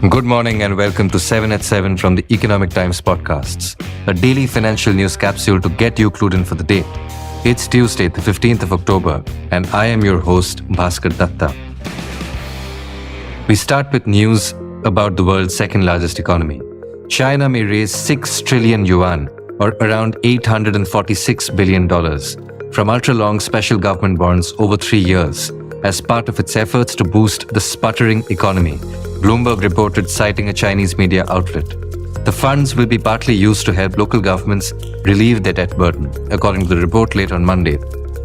Good morning and welcome to 7 at 7 from the Economic Times podcasts, a daily financial news capsule to get you clued in for the day. It's Tuesday, the 15th of October, and I am your host, Bhaskar Datta. We start with news about the world's second largest economy. China may raise 6 trillion yuan, or around $846 billion, from ultra-long special government bonds over 3 years as part of its efforts to boost the sputtering economy, Bloomberg reported, citing a Chinese media outlet. The funds will be partly used to help local governments relieve their debt burden, according to the report late on Monday.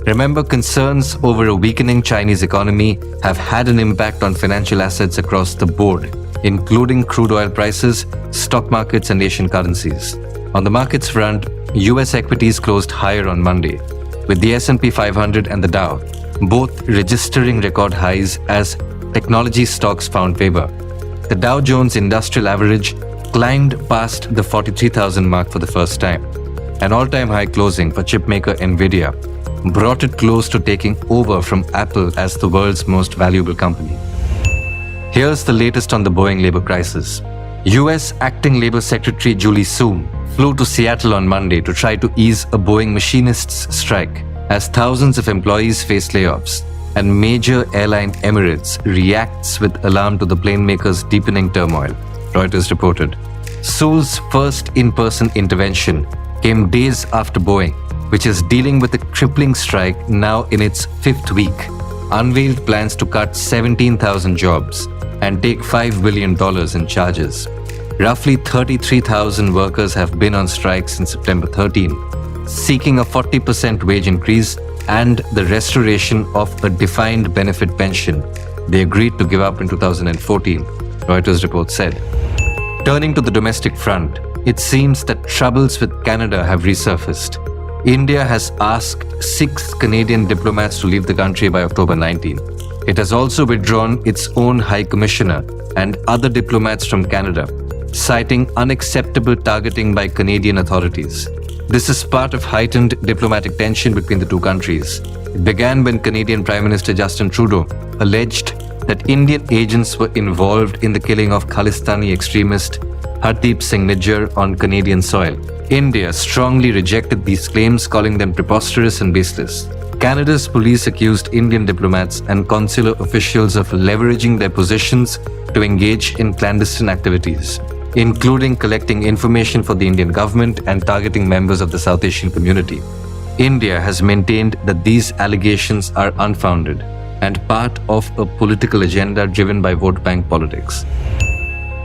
Remember, concerns over a weakening Chinese economy have had an impact on financial assets across the board, including crude oil prices, stock markets, and Asian currencies. On the markets front, US equities closed higher on Monday, with the S&P 500 and the Dow both registering record highs as technology stocks found favor. The Dow Jones Industrial Average climbed past the 43,000 mark for the first time. An all-time high closing for chipmaker Nvidia brought it close to taking over from Apple as the world's most valuable company. Here's the latest on the Boeing labor crisis. US Acting Labor Secretary Julie Su flew to Seattle on Monday to try to ease a Boeing machinists' strike as thousands of employees face layoffs, and major airline Emirates reacts with alarm to the plane maker's deepening turmoil, Reuters reported. Su's first in-person intervention came days after Boeing, which is dealing with a crippling strike now in its 5th week, unveiled plans to cut 17,000 jobs and take $5 billion in charges. Roughly 33,000 workers have been on strike since September 13, seeking a 40% wage increase and the restoration of a defined benefit pension they agreed to give up in 2014, Reuters report said. Turning to the domestic front, it seems that troubles with Canada have resurfaced. India has asked 6 Canadian diplomats to leave the country by October 19. It has also withdrawn its own High Commissioner and other diplomats from Canada, citing unacceptable targeting by Canadian authorities. This is part of heightened diplomatic tension between the two countries. It began when Canadian Prime Minister Justin Trudeau alleged that Indian agents were involved in the killing of Khalistani extremist Hardeep Singh Nijjar on Canadian soil. India strongly rejected these claims, calling them preposterous and baseless. Canada's police accused Indian diplomats and consular officials of leveraging their positions to engage in clandestine activities, including collecting information for the Indian government and targeting members of the South Asian community. India has maintained that these allegations are unfounded and part of a political agenda driven by vote bank politics.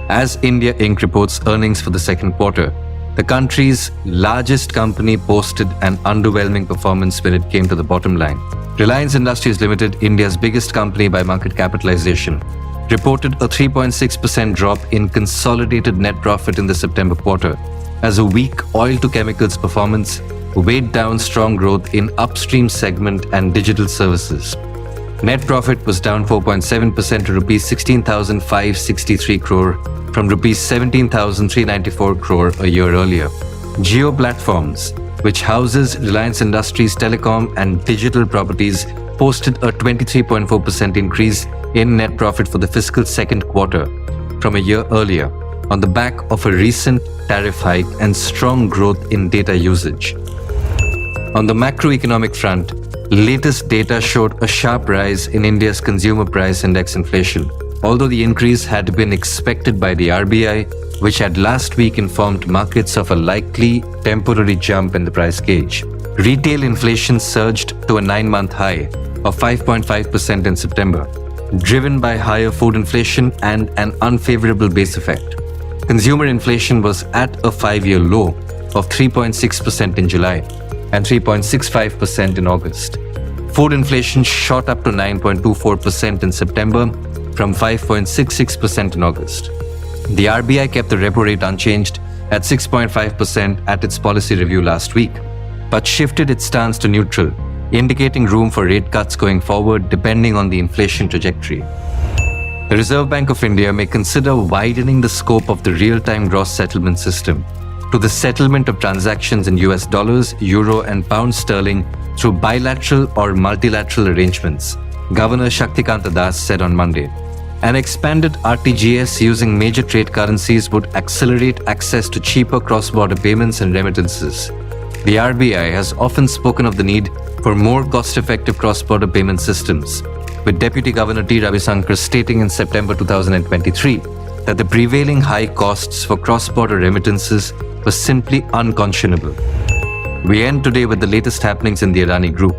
As India Inc. reports earnings for the second quarter, the country's largest company posted an underwhelming performance when it came to the bottom line. Reliance Industries Limited, India's biggest company by market capitalization, reported a 3.6% drop in consolidated net profit in the September quarter, as a weak oil-to-chemicals performance weighed down strong growth in upstream segment and digital services. Net profit was down 4.7% to Rs 16,563 crore from Rs 17,394 crore a year earlier. Jio Platforms, which houses Reliance Industries' telecom and digital properties, posted a 23.4% increase in net profit for the fiscal second quarter from a year earlier, on the back of a recent tariff hike and strong growth in data usage. On the macroeconomic front, latest data showed a sharp rise in India's consumer price index inflation, although the increase had been expected by the RBI, which had last week informed markets of a likely temporary jump in the price gauge. Retail inflation surged to a 9-month high of 5.5% in September, driven by higher food inflation and an unfavorable base effect. Consumer inflation was at a 5-year low of 3.6% in July and 3.65% in August. Food inflation shot up to 9.24% in September from 5.66% in August. The RBI kept the repo rate unchanged at 6.5% at its policy review last week, but shifted its stance to neutral, indicating room for rate cuts going forward depending on the inflation trajectory. The Reserve Bank of India may consider widening the scope of the real-time gross settlement system to the settlement of transactions in US dollars, euro, and pound sterling through bilateral or multilateral arrangements, Governor Shaktikanta Das said on Monday. An expanded RTGS using major trade currencies would accelerate access to cheaper cross-border payments and remittances. The RBI has often spoken of the need for more cost-effective cross-border payment systems, with Deputy Governor T. Ravisankar stating in September 2023 that the prevailing high costs for cross-border remittances were simply unconscionable. We end today with the latest happenings in the Adani Group.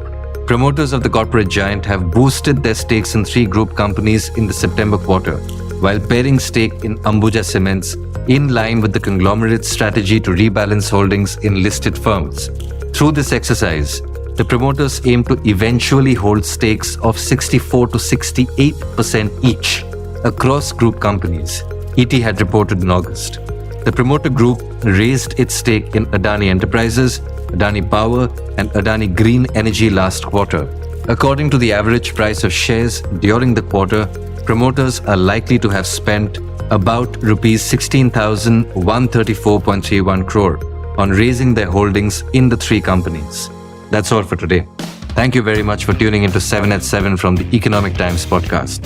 Promoters of the corporate giant have boosted their stakes in 3 group companies in the September quarter, while paring stake in Ambuja Cements in line with the conglomerate's strategy to rebalance holdings in listed firms. Through this exercise, the promoters aim to eventually hold stakes of 64 to 68% each across group companies, ET had reported in August. The promoter group raised its stake in Adani Enterprises, Adani Power and Adani Green Energy last quarter. According to the average price of shares during the quarter, promoters are likely to have spent about Rs 16,134.31 crore on raising their holdings in the 3 companies. That's all for today. Thank you very much for tuning into 7 at 7 from the Economic Times podcast.